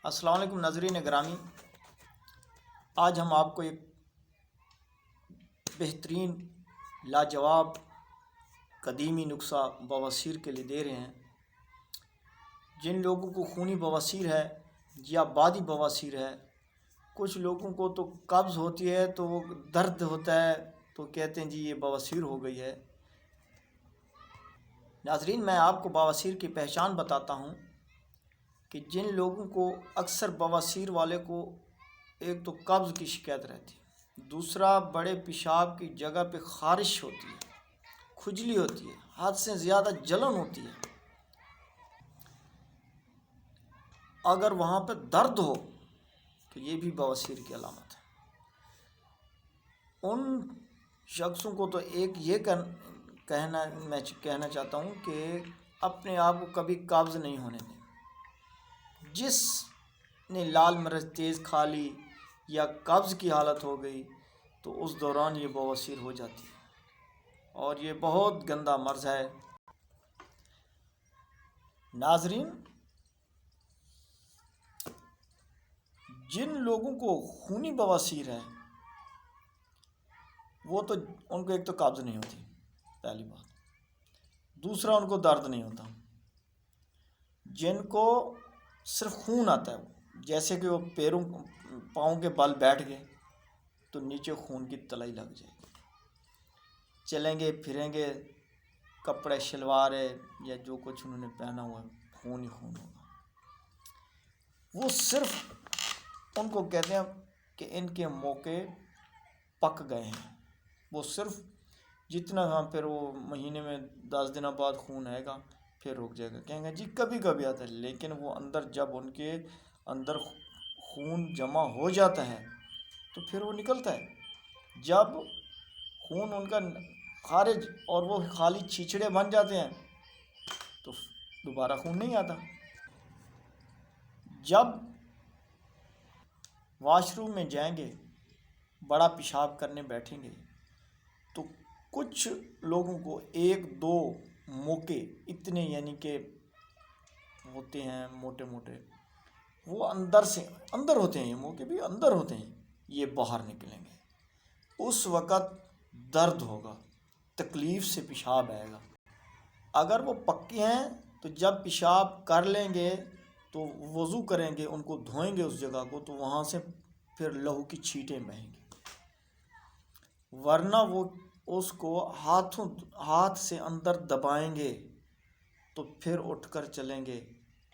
السلام علیکم ناظرین گرامی، آج ہم آپ کو ایک بہترین لاجواب قدیمی نسخہ بواسیر کے لیے دے رہے ہیں۔ جن لوگوں کو خونی بواسیر ہے یا بادی بواسیر ہے، کچھ لوگوں کو تو قبض ہوتی ہے تو وہ درد ہوتا ہے تو کہتے ہیں جی یہ بواسیر ہو گئی ہے۔ ناظرین، میں آپ کو بواسیر کی پہچان بتاتا ہوں کہ جن لوگوں کو اکثر بواسیر والے کو ایک تو قبض کی شکایت رہتی ہے، دوسرا بڑے پیشاب کی جگہ پہ خارش ہوتی ہے، کھجلی ہوتی ہے، حد سے زیادہ جلن ہوتی ہے، اگر وہاں پہ درد ہو تو یہ بھی بواسیر کی علامت ہے۔ ان شخصوں کو تو ایک یہ میں کہنا چاہتا ہوں کہ اپنے آپ کو کبھی قبض نہیں ہونے دیں۔ جس نے لال مرچ تیز کھا لی یا قبض کی حالت ہو گئی تو اس دوران یہ بواسیر ہو جاتی ہے، اور یہ بہت گندا مرض ہے۔ ناظرین، جن لوگوں کو خونی بواسیر ہے وہ تو ان کو ایک تو قبض نہیں ہوتی، پہلی بات، دوسرا ان کو درد نہیں ہوتا۔ جن کو صرف خون آتا ہے، جیسے کہ وہ پاؤں کے بل بیٹھ گئے تو نیچے خون کی تلائی لگ جائے گی، چلیں گے پھریں گے، کپڑے شلوار ہے یا جو کچھ انہوں نے پہنا ہوا خون ہی خون ہوگا۔ وہ صرف ان کو کہتے ہیں کہ ان کے موقع پک گئے ہیں۔ وہ صرف جتنا پھر وہ مہینے میں 10 دنوں بعد خون آئے گا پھر رک جائے گا، کہیں گے جی کبھی کبھی آتا ہے، لیکن وہ اندر جب ان کے اندر خون جمع ہو جاتا ہے تو پھر وہ نکلتا ہے۔ جب خون ان کا خارج اور وہ خالی چھیچڑے بن جاتے ہیں تو دوبارہ خون نہیں آتا۔ جب واش روم میں جائیں گے، بڑا پیشاب کرنے بیٹھیں گے تو کچھ لوگوں کو ایک دو موقع اتنے یعنی کہ ہوتے ہیں موٹے موٹے، وہ اندر ہوتے ہیں، یہ موقع بھی اندر ہوتے ہیں، یہ باہر نکلیں گے، اس وقت درد ہوگا، تکلیف سے پیشاب آئے گا۔ اگر وہ پکے ہیں تو جب پیشاب کر لیں گے تو وضو کریں گے، ان کو دھوئیں گے اس جگہ کو، تو وہاں سے پھر لہو کی چھینٹیں بہیں گی، ورنہ وہ اس کو ہاتھ سے اندر دبائیں گے تو پھر اٹھ کر چلیں گے،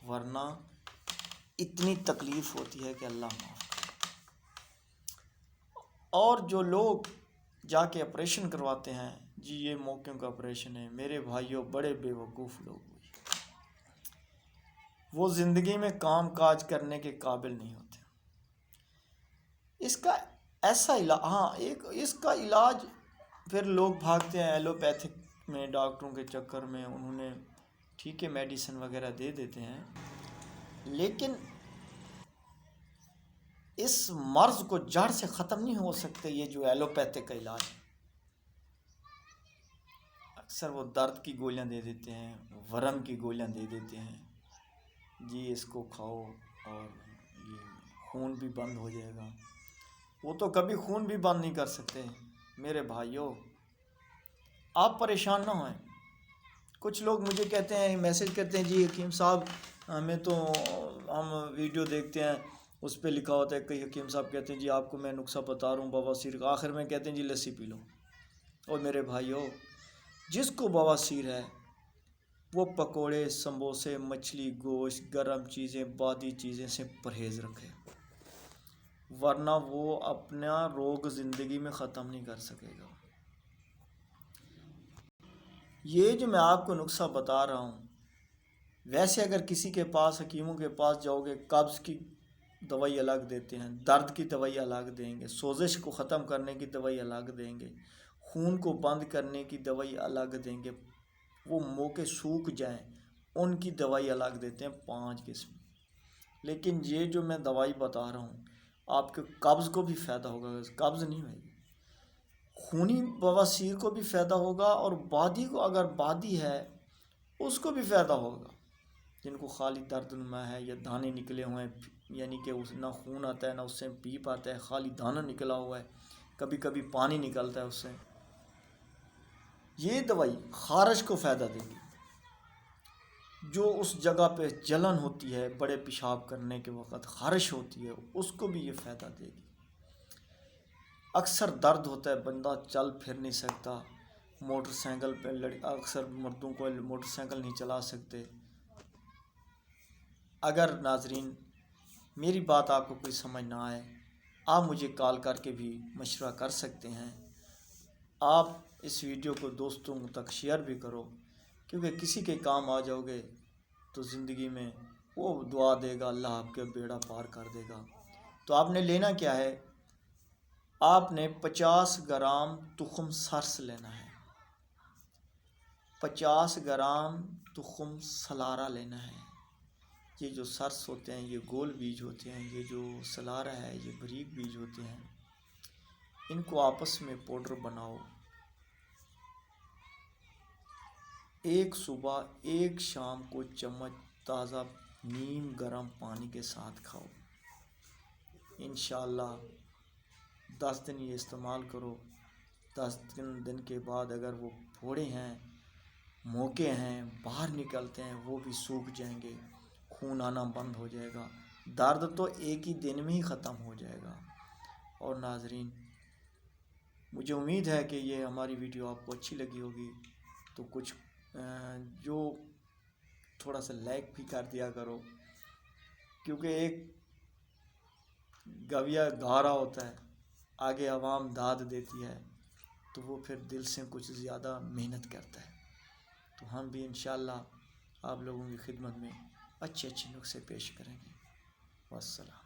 ورنہ اتنی تکلیف ہوتی ہے کہ اللہ معاف کرے۔ اور جو لوگ جا کے آپریشن کرواتے ہیں، جی یہ موقعوں کا آپریشن ہے، میرے بھائیوں بڑے بے وقوف لوگ ہوئے، وہ زندگی میں کام کاج کرنے کے قابل نہیں ہوتے۔ اس کا ایسا علاج اس کا علاج پھر لوگ بھاگتے ہیں ایلوپیتھک میں، ڈاکٹروں کے چکر میں، انہوں نے ٹھیک ہے میڈیسن وغیرہ دے دیتے ہیں، لیکن اس مرض کو جڑ سے ختم نہیں ہو سکتے۔ یہ جو ایلوپیتھک کا علاج ہے، اکثر وہ درد کی گولیاں دے دیتے ہیں، ورم کی گولیاں دے دیتے ہیں، جی اس کو کھاؤ اور یہ خون بھی بند ہو جائے گا۔ وہ تو کبھی خون بھی بند نہیں کر سکتے۔ میرے بھائیوں، آپ پریشان نہ ہوئیں۔ کچھ لوگ مجھے کہتے ہیں، میسج کرتے ہیں، جی حکیم صاحب ہم ویڈیو دیکھتے ہیں، اس پہ لکھا ہوتا ہے کہ حکیم صاحب کہتے ہیں جی آپ کو میں نسخہ بتا رہا ہوں بواسیر کا، آخر میں کہتے ہیں جی لسی پی لو۔ اور میرے بھائیوں، جس کو بواسیر ہے وہ پکوڑے، سموسے، مچھلی، گوشت، گرم چیزیں، بادی چیزیں سے پرہیز رکھے، ورنہ وہ اپنا روگ زندگی میں ختم نہیں کر سکے گا۔ یہ جو میں آپ کو نسخہ بتا رہا ہوں، ویسے اگر کسی کے پاس حکیموں کے پاس جاؤ گے، قبض کی دوائی الگ دیتے ہیں، درد کی دوائی الگ دیں گے، سوزش کو ختم کرنے کی دوائی الگ دیں گے، خون کو بند کرنے کی دوائی الگ دیں گے، وہ موقع سوکھ جائیں ان کی دوائی الگ دیتے ہیں، 5 قسم۔ لیکن یہ جو میں دوائی بتا رہا ہوں، آپ کے قبض کو بھی فائدہ ہوگا، قبض نہیں ہوئے گی، خونی بواسیر کو بھی فائدہ ہوگا، اور بادی کو اگر بادی ہے اس کو بھی فائدہ ہوگا، جن کو خالی درد نما ہے یا دانے نکلے ہوئے ہیں یعنی کہ اس نہ خون آتا ہے نہ اس سے پیپ آتا ہے، خالی دانہ نکلا ہوا ہے، کبھی کبھی پانی نکلتا ہے اس سے، یہ دوائی خارش کو فائدہ دے گی۔ جو اس جگہ پہ جلن ہوتی ہے بڑے پیشاب کرنے کے وقت، خارش ہوتی ہے، اس کو بھی یہ فائدہ دے گی۔ اکثر درد ہوتا ہے، بندہ چل پھر نہیں سکتا، موٹر سائیکل پہ اکثر مردوں کو موٹر سائیکل نہیں چلا سکتے۔ اگر ناظرین میری بات آپ کو کوئی سمجھ نہ آئے، آپ مجھے کال کر کے بھی مشورہ کر سکتے ہیں۔ آپ اس ویڈیو کو دوستوں تک شیئر بھی کرو، کیونکہ کسی کے کام آ جاؤ گے تو زندگی میں وہ دعا دے گا، اللہ آپ کے بیڑا پار کر دے گا۔ تو آپ نے لینا کیا ہے؟ آپ نے 50 گرام تخم سرس لینا ہے، 50 گرام تخم سلارا لینا ہے۔ یہ جو سرس ہوتے ہیں یہ گول بیج ہوتے ہیں، یہ جو سلارا ہے یہ باریک بیج ہوتے ہیں۔ ان کو آپس میں پاؤڈر بناؤ، ایک صبح ایک شام کو چمچ تازہ نیم گرم پانی کے ساتھ کھاؤ۔ انشاءاللہ 10 دن یہ استعمال کرو، 10 دن کے بعد اگر وہ پھوڑے ہیں، موقع ہیں، باہر نکلتے ہیں، وہ بھی سوکھ جائیں گے، خون آنا بند ہو جائے گا، درد تو ایک ہی دن میں ہی ختم ہو جائے گا۔ اور ناظرین مجھے امید ہے کہ یہ ہماری ویڈیو آپ کو اچھی لگی ہوگی، تو کچھ جو تھوڑا سا لائک بھی کر دیا کرو، کیونکہ ایک گویا گا رہا ہوتا ہے، آگے عوام داد دیتی ہے تو وہ پھر دل سے کچھ زیادہ محنت کرتا ہے۔ تو ہم بھی انشاءاللہ آپ لوگوں کی خدمت میں اچھے نسخے پیش کریں گے۔ والسلام۔